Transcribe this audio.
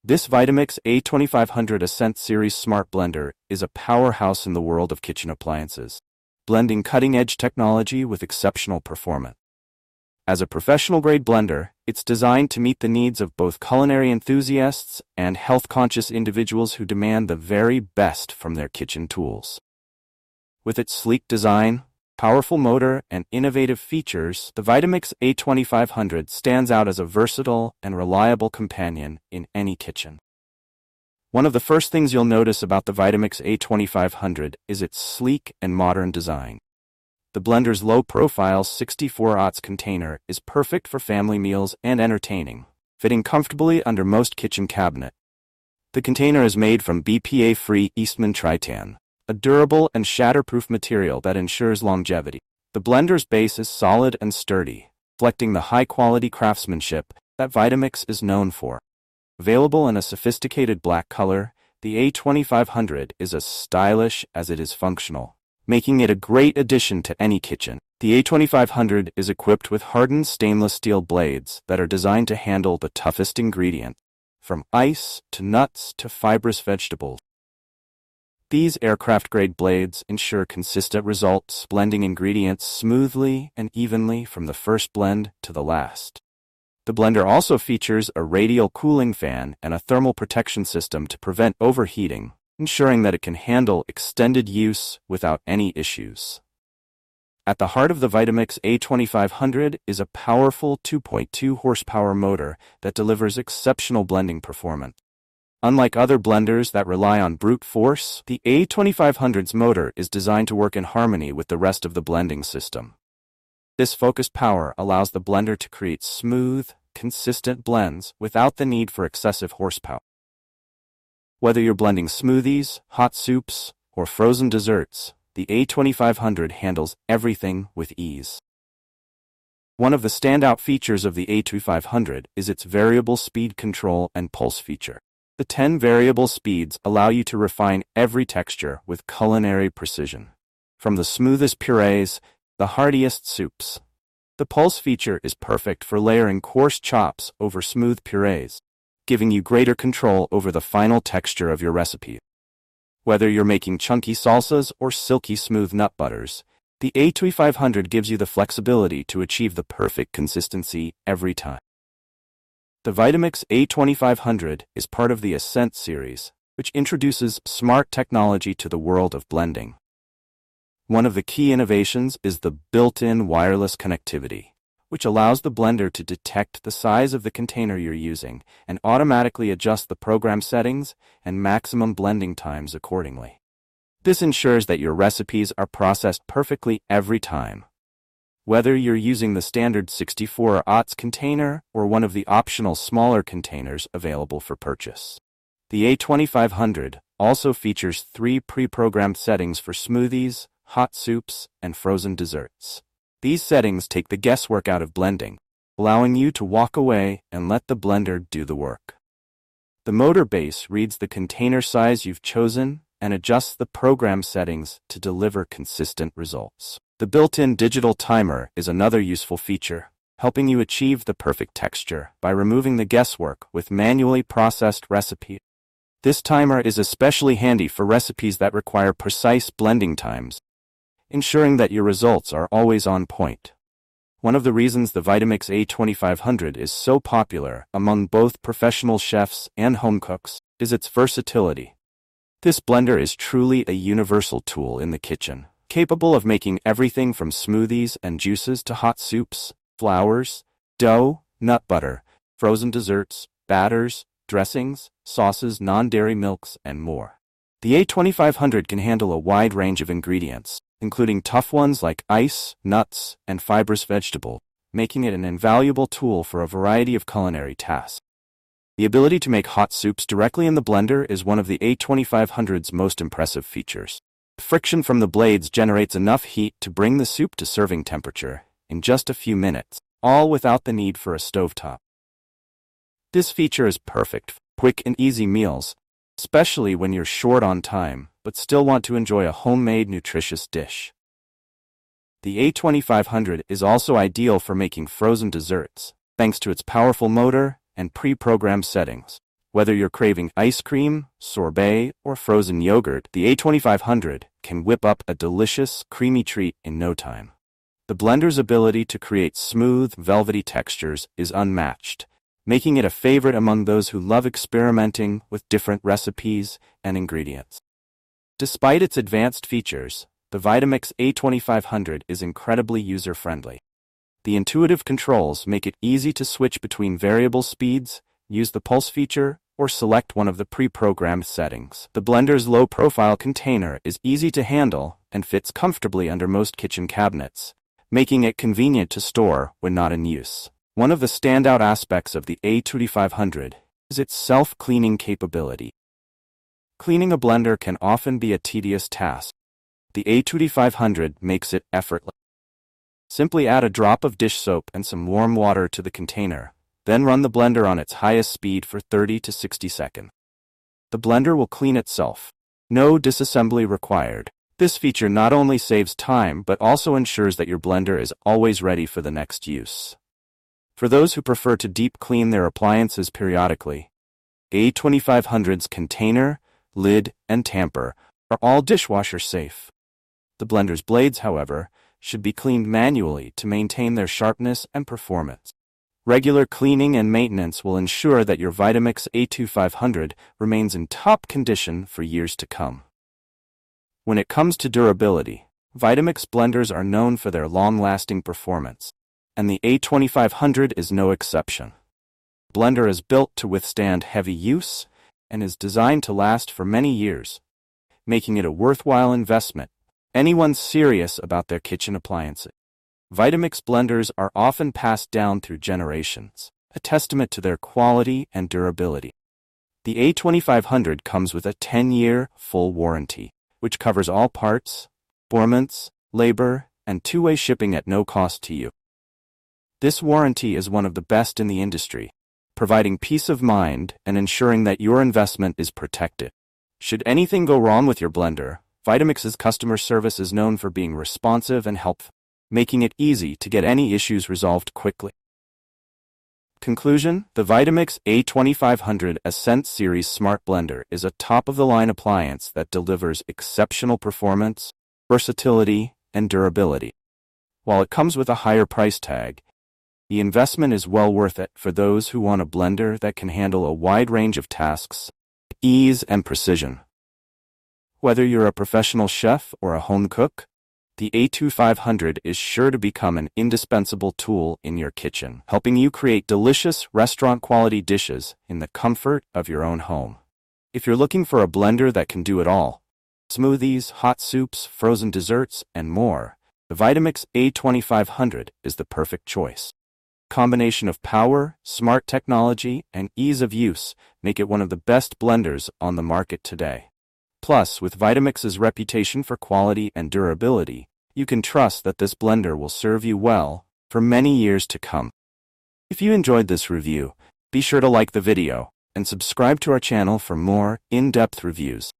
This Vitamix A2500 Ascent series smart blender is a powerhouse in the world of kitchen appliances, blending cutting-edge technology with exceptional performance. As a professional-grade blender, it's designed to meet the needs of both culinary enthusiasts and health-conscious individuals who demand the very best from their kitchen tools. With its sleek design, powerful motor, and innovative features, the Vitamix A2500 stands out as a versatile and reliable companion in any kitchen. One of the first things you'll notice about the Vitamix A2500 is its sleek and modern design. The blender's low-profile 64-aughts container is perfect for family meals and entertaining, fitting comfortably under most kitchen cabinets. The container is made from BPA-free Eastman Tritan, a durable and shatterproof material that ensures longevity. The blender's base is solid and sturdy, reflecting the high-quality craftsmanship that Vitamix is known for. Available in a sophisticated black color, the A2500 is as stylish as it is functional, making it a great addition to any kitchen. The A2500 is equipped with hardened stainless steel blades that are designed to handle the toughest ingredients, from ice to nuts to fibrous vegetables. These aircraft-grade blades ensure consistent results, blending ingredients smoothly and evenly from the first blend to the last. The blender also features a radial cooling fan and a thermal protection system to prevent overheating, ensuring that it can handle extended use without any issues. At the heart of the Vitamix A2500 is a powerful 2.2 horsepower motor that delivers exceptional blending performance. Unlike other blenders that rely on brute force, the A2500's motor is designed to work in harmony with the rest of the blending system. This focused power allows the blender to create smooth, consistent blends without the need for excessive horsepower. Whether you're blending smoothies, hot soups, or frozen desserts, the A2500 handles everything with ease. One of the standout features of the A2500 is its variable speed control and pulse feature. The 10 variable speeds allow you to refine every texture with culinary precision. From the smoothest purees, the heartiest soups. The pulse feature is perfect for layering coarse chops over smooth purees, giving you greater control over the final texture of your recipe. Whether you're making chunky salsas or silky smooth nut butters, the A2500 gives you the flexibility to achieve the perfect consistency every time. The Vitamix A2500 is part of the Ascent series, which introduces smart technology to the world of blending. One of the key innovations is the built-in wireless connectivity, which allows the blender to detect the size of the container you're using and automatically adjust the program settings and maximum blending times accordingly. This ensures that your recipes are processed perfectly every time. Whether you're using the standard 64-aughts container or one of the optional smaller containers available for purchase. The A2500 also features 3 pre-programmed settings for smoothies, hot soups, and frozen desserts. These settings take the guesswork out of blending, allowing you to walk away and let the blender do the work. The motor base reads the container size you've chosen and adjusts the program settings to deliver consistent results. The built-in digital timer is another useful feature, helping you achieve the perfect texture by removing the guesswork with manually processed recipes. This timer is especially handy for recipes that require precise blending times, ensuring that your results are always on point. One of the reasons the Vitamix A2500 is so popular among both professional chefs and home cooks is its versatility. This blender is truly a universal tool in the kitchen, capable of making everything from smoothies and juices to hot soups, flours, dough, nut butter, frozen desserts, batters, dressings, sauces, non-dairy milks, and more. The A2500 can handle a wide range of ingredients, including tough ones like ice, nuts, and fibrous vegetables, making it an invaluable tool for a variety of culinary tasks. The ability to make hot soups directly in the blender is one of the A2500's most impressive features. Friction from the blades generates enough heat to bring the soup to serving temperature in just a few minutes, all without the need for a stovetop. This feature is perfect for quick and easy meals, especially when you're short on time but still want to enjoy a homemade nutritious dish. The A2500 is also ideal for making frozen desserts, thanks to its powerful motor and pre-programmed settings. Whether you're craving ice cream, sorbet, or frozen yogurt, the A2500 can whip up a delicious, creamy treat in no time. The blender's ability to create smooth, velvety textures is unmatched, making it a favorite among those who love experimenting with different recipes and ingredients. Despite its advanced features, the Vitamix A2500 is incredibly user-friendly. The intuitive controls make it easy to switch between variable speeds, use the pulse feature, or select one of the pre-programmed settings. The blender's low-profile container is easy to handle and fits comfortably under most kitchen cabinets, making it convenient to store when not in use. One of the standout aspects of the A2500 is its self-cleaning capability. Cleaning a blender can often be a tedious task. The A2500 makes it effortless. Simply add a drop of dish soap and some warm water to the container, then run the blender on its highest speed for 30 to 60 seconds. The blender will clean itself. No disassembly required. This feature not only saves time but also ensures that your blender is always ready for the next use. For those who prefer to deep clean their appliances periodically, A2500's container, lid, and tamper are all dishwasher safe. The blender's blades, however, should be cleaned manually to maintain their sharpness and performance. Regular cleaning and maintenance will ensure that your Vitamix A2500 remains in top condition for years to come. When it comes to durability, Vitamix blenders are known for their long-lasting performance, and the A2500 is no exception. The blender is built to withstand heavy use and is designed to last for many years, making it a worthwhile investment for anyone serious about their kitchen appliances. Vitamix blenders are often passed down through generations, a testament to their quality and durability. The A2500 comes with a 10-year full warranty, which covers all parts, performance, labor, and two-way shipping at no cost to you. This warranty is one of the best in the industry, providing peace of mind and ensuring that your investment is protected. Should anything go wrong with your blender, Vitamix's customer service is known for being responsive and helpful, making it easy to get any issues resolved quickly. Conclusion: the Vitamix A2500 Ascent Series Smart Blender is a top-of-the-line appliance that delivers exceptional performance, versatility, and durability. While it comes with a higher price tag, the investment is well worth it for those who want a blender that can handle a wide range of tasks with ease and precision. Whether you're a professional chef or a home cook, the A2500 is sure to become an indispensable tool in your kitchen, helping you create delicious restaurant-quality dishes in the comfort of your own home. If you're looking for a blender that can do it all, smoothies, hot soups, frozen desserts, and more, the Vitamix A2500 is the perfect choice. Combination of power, smart technology, and ease of use make it one of the best blenders on the market today. Plus, with Vitamix's reputation for quality and durability, you can trust that this blender will serve you well for many years to come. If you enjoyed this review, be sure to like the video and subscribe to our channel for more in-depth reviews.